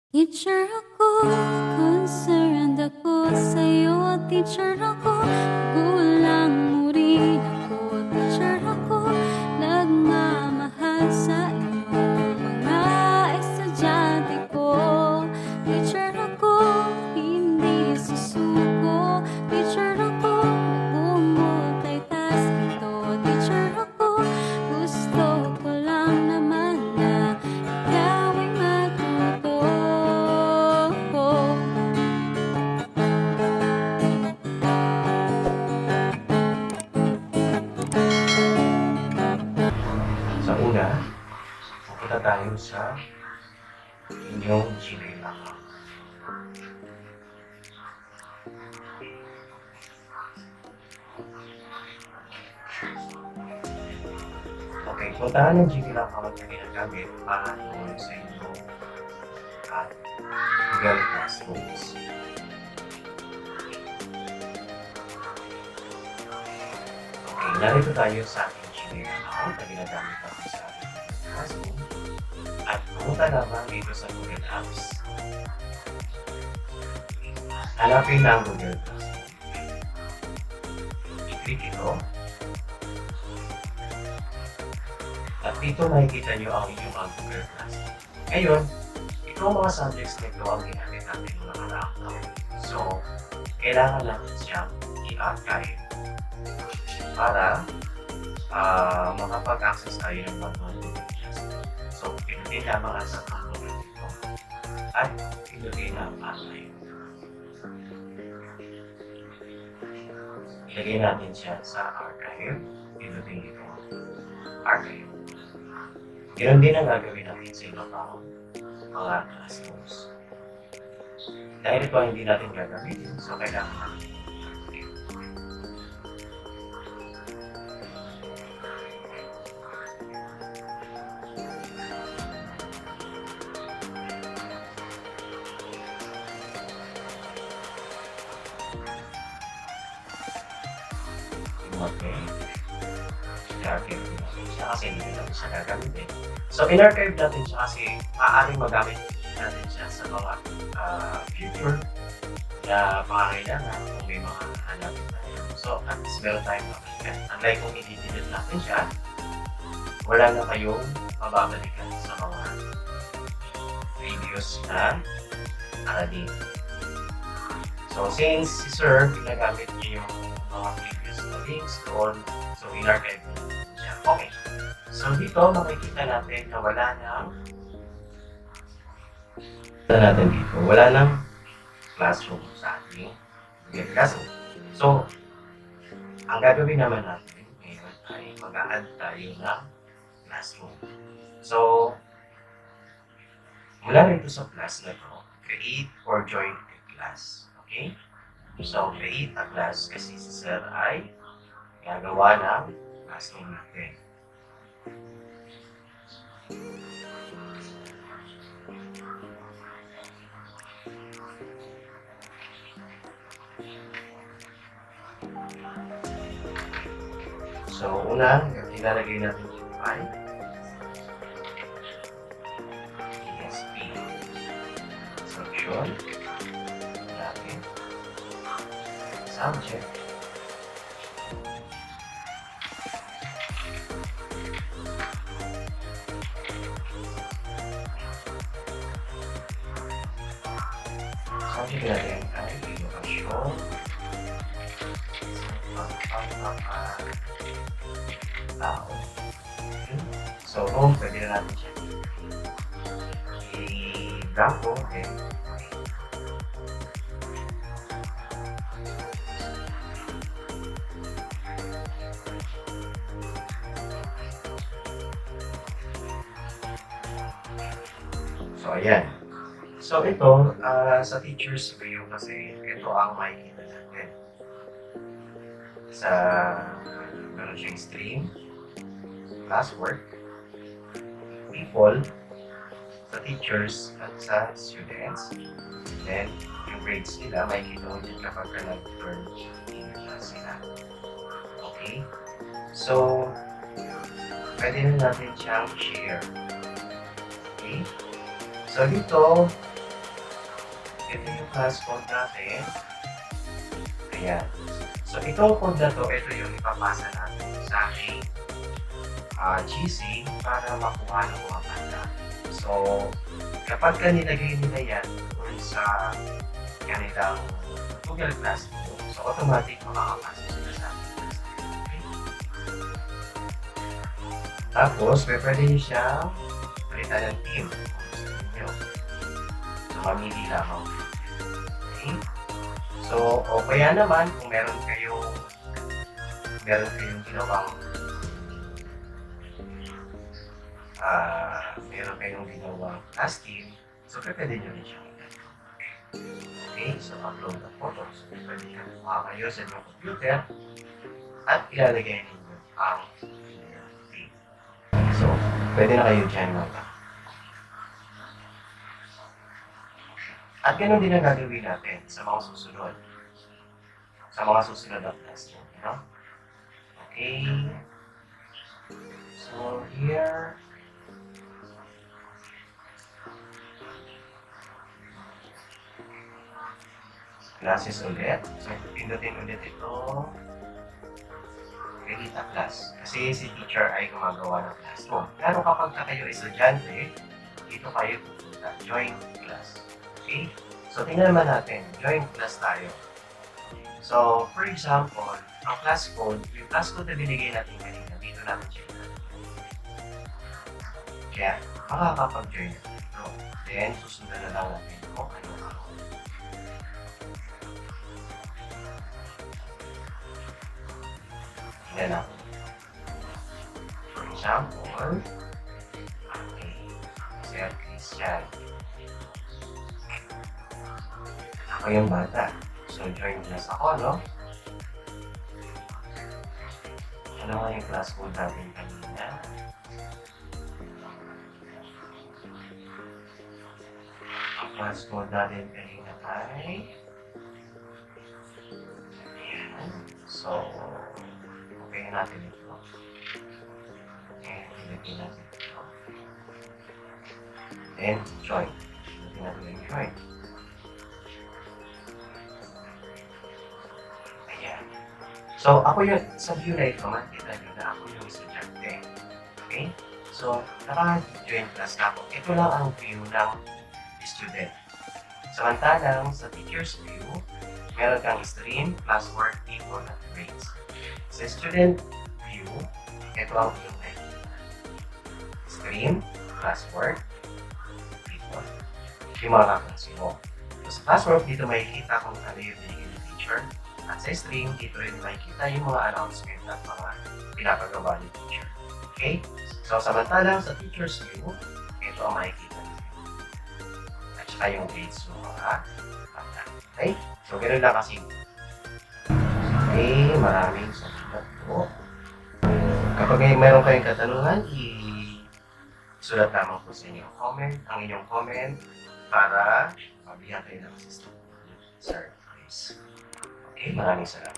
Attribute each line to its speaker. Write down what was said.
Speaker 1: Teacher ako, concerned ako sa'yo. Teacher ako, gulang mo rin ako. Teacher ako, nagmamahal sa inyong mga estudyante ko. Teacher ako, hindi susuko. Teacher ako, nagmumultitask ito. Teacher ako, gusto ko lang naman na ikaw ay matuto.
Speaker 2: Sa una, pupunta tayo sa inyong Gmail account. Okay, puntahan ng Gmail account na ginagamit para doon sa inyong Google Classrooms. Okay, narito tayo sa ating Gmail account na ginagamit ako sa ating Classroom. At pumunta naman dito sa Google Apps. Hanapin na ang Google Classroom. I-click ito. At dito makikita nyo ang inyong Google Classroom. Ngayon, ito ang mga subjects nito ang ginamit natin mga nakaraang taon. So, kailangan natin siyang i-archive para makapag-access tayo ng bagong Google Classroom. So, pinutin lamang ang sa computer dito at pinutin ang archive. Ilagay natin siya sa archive. Pinutin dito archive. Ganun din ang gagawin natin sa iba pang mga classrooms. Dahil ito hindi natin gagawin, so kailangan natin i-archive natin siya kasi hindi natin siya gagamitin. So, in-archive natin siya kasi maaaring magamit natin siya sa mga future na pangangailangan kung may mga hanapin tayo. So, at least meron tayong mabalikan. Unlike kung i-delete natin siya, wala na kayong mababalikan sa mga videos na aralin. So, since si Sir, ginagamit niyo yung mga previous na links doon, so in-archive natin siya. Okay. So, dito makikita natin na wala nang classroom sa ating Google Classroom. So, ang gagawin naman natin ngayon ay mag-a-add tayo ng classroom. So, mula rito sa plus na to, create or join a class. Okay? So, create a class kasi si Sir ay gagawa ng classroom natin. So, una, ilalagay natin yung file. ESP. Instruction. Natin. Subject. Subject natin ay edukasyon. Tao. So, kung pwede na natin siya i-blanco, then so, ayan. So, ito, sa teacher's view kasi, ito ang makikita natin. Sa, meron siyang stream, classwork, people, sa teachers at sa students. Then, yung grades nila, makikita mo din kapag nag-turn in class sila. Okay? So, pwede na natin siyang share. Okay? So, dito, ito yung class code natin. Ayan. So, itong code na to, ito yung ipapasa natin sa aking GC para makuha ng mga bata. So, kapag nilagay nila yan sa kanilang Google Classroom, so automatic makakapasa sila sa ating class. Okay? Tapos, pwede nyo siyang palitan ng team kung gusto nyo. So, mamili lamang. Okay? So, o kaya naman, kung meron kayong ginawang class team, so pwede nyo rin siyang okay, so upload the photos. Pwede nyo kayo sa inyong computer at ilalagay ninyo ang team. So, pwede na kayo dyan mga. At ganun din ang gagawin natin sa mga susunod. Sa mga susunod na classroom. You know? Okay. So, here. Classes ulit. So, pindutin ulit ito. Create a class. Kasi si teacher ay gumagawa ng classroom. Pero kapag kayo estudyante, dito kayo pupunta. Join class. Okay? So, tingnan naman natin. Join class tayo. So, for example, ang class code, yung class code na binigay natin kanina, dito natin siya. Kaya, makakapag-join natin ito. Then, susundan na lang natin kung ano ako. Tingnan natin. For example, okay, Sirkriztv. Ako yung bata. So, join class ako, no? Ano nga yung class code natin kanina? Ang class code natin kanina ay... Ayan. So, okay natin ito. Okay, ilagay natin ito. And join. Ilagay natin yung join. So, ako yun, sa view na ito, makikita nyo na ako yung estudyante. Okay? So, naka-join class na ako. Ito lang ang view ng student. Samantalang, sa teacher's view, meron kang stream, classwork, people, at grades. Sa student view, ito ang view na ito. Stream, classwork, people. Yung mga kaklase mo. So, sa classwork, dito makikita kung ano yung binigay ng teacher. At sa stream, dito rin makikita yung mga announcement at mga pinapagawa ni teacher. Okay? So, samantalang sa teacher's view, ito ang makikita niyo. At saka yung grades ng mga bata. Okay? So, ganoon lang kasi. Okay, maraming salamat po. Kapag meron kayong katanungan, isulat lamang po sa inyong comment, ang inyong comment, para mabigyan kayo ng assistance. Sir, please. Okay, maraming salamat.